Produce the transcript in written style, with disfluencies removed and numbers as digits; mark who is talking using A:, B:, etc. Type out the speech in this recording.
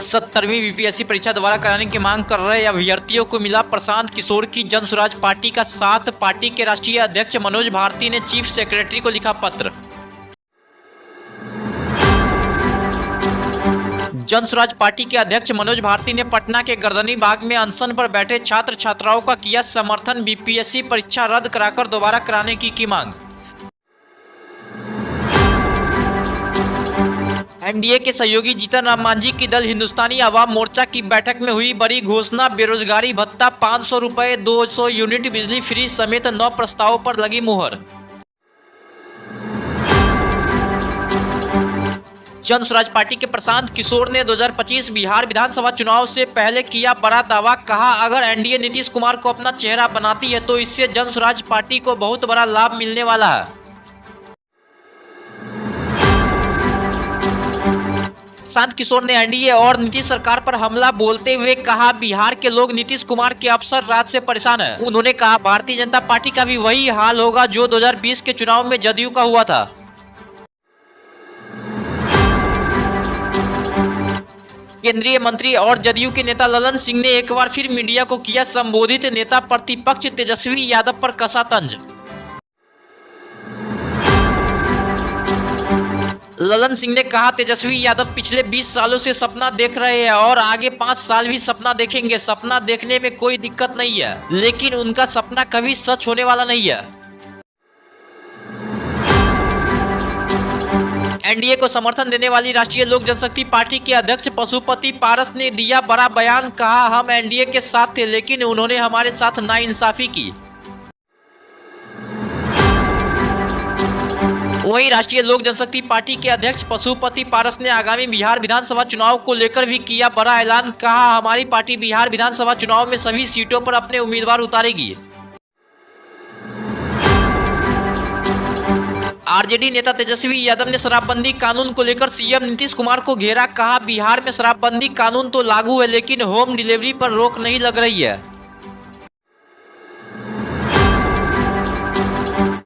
A: 70वीं BPSC परीक्षा दोबारा कराने की मांग कर रहे अभ्यर्थियों को मिला प्रशांत किशोर की जन स्वराज पार्टी का साथ। पार्टी के राष्ट्रीय अध्यक्ष मनोज भारती ने चीफ सेक्रेटरी को लिखा पत्र। जन स्वराज पार्टी के अध्यक्ष मनोज भारती ने पटना के गर्दनी बाग में अनशन पर बैठे छात्र छात्राओं का किया समर्थन। बीपीएससी परीक्षा रद्द कराकर दोबारा कराने की मांग। एनडीए के सहयोगी जीतन राम मांझी की दल हिंदुस्तानी आवाम मोर्चा की बैठक में हुई बड़ी घोषणा। बेरोजगारी भत्ता 500 रुपए, 200 यूनिट बिजली फ्री समेत 9 प्रस्तावों पर लगी मुहर। जन स्वराज पार्टी के प्रशांत किशोर ने 2025 बिहार विधानसभा चुनाव से पहले किया बड़ा दावा। कहा, अगर एनडीए नीतीश कुमार को अपना चेहरा बनाती है तो इससे जन स्वराज पार्टी को बहुत बड़ा लाभ मिलने वाला है। प्रशांत किशोर ने एनडीए और नीतीश सरकार पर हमला बोलते हुए कहा, बिहार के लोग नीतीश कुमार के अफसर राज से परेशान हैं। उन्होंने कहा, भारतीय जनता पार्टी का भी वही हाल होगा जो 2020 के चुनाव में जदयू का हुआ था। केंद्रीय मंत्री और जदयू के नेता ललन सिंह ने एक बार फिर मीडिया को किया संबोधित। नेता प्रतिपक्ष तेजस्वी यादव पर कसा तंज। ललन सिंह ने कहा, तेजस्वी यादव पिछले 20 सालों से सपना देख रहे हैं और आगे 5 साल भी सपना देखेंगे। सपना देखने में कोई दिक्कत नहीं है, लेकिन उनका सपना कभी सच होने वाला नहीं है। एनडीए को समर्थन देने वाली राष्ट्रीय लोक जनशक्ति पार्टी के अध्यक्ष पशुपति पारस ने दिया बड़ा बयान। कहा, हम एनडीए के साथ थे लेकिन उन्होंने हमारे साथ नाइंसाफी की। वहीं राष्ट्रीय लोक जनशक्ति पार्टी के अध्यक्ष पशुपति पारस ने आगामी बिहार विधानसभा चुनाव को लेकर भी किया बड़ा ऐलान। कहा, हमारी पार्टी बिहार विधानसभा चुनाव में सभी सीटों पर अपने उम्मीदवार उतारेगी। आरजेडी नेता तेजस्वी यादव ने शराबबंदी कानून को लेकर सीएम नीतीश कुमार को घेरा। कहा, बिहार में शराबबंदी कानून तो लागू है लेकिन होम डिलीवरी पर रोक नहीं लग रही है।